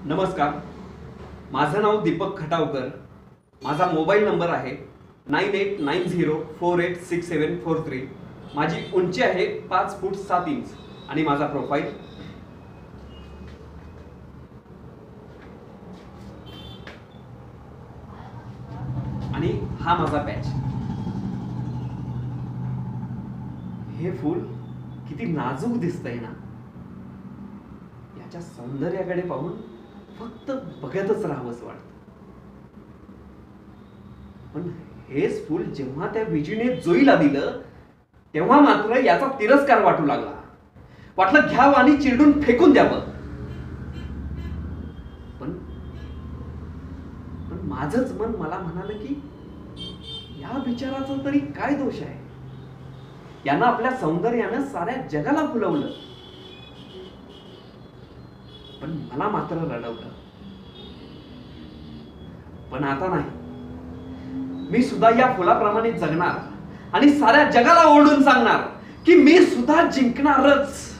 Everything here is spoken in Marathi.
नमस्कार, माझं नाव दीपक खटावकर. माझा मोबाईल नंबर आहे 9890486743. माझी उंची आहे 5 फूट 7 इंच आणि माझा प्रोफाईल आणि हा माझा पॅच. हे फूल किती नाजूक दिसतंय ना. याच्या सौंदर्याकडे पाहून फक्त बघतच राहावंसं वाटतं. पण हेच फूल जेव्हा त्या विजीने जोईला दिलं तेव्हा मात्र याचा तिरस्कार वाटू लागला. वाटलं घ्यावं आणि चिरडून फेकून द्यावं. पण पण माझंच मन मला म्हणालं की या विचाराचा तरी काय दोष आहे. यांना आपल्या सौंदर्यानं साऱ्या जगाला फुलवलं, पण मला मात्र रडवलं. पण आता नाही, मी सुद्धा या फुलाप्रमाणे जगणार आणि साऱ्या जगाला ओरडून सांगणार की मी सुद्धा जिंकणारच.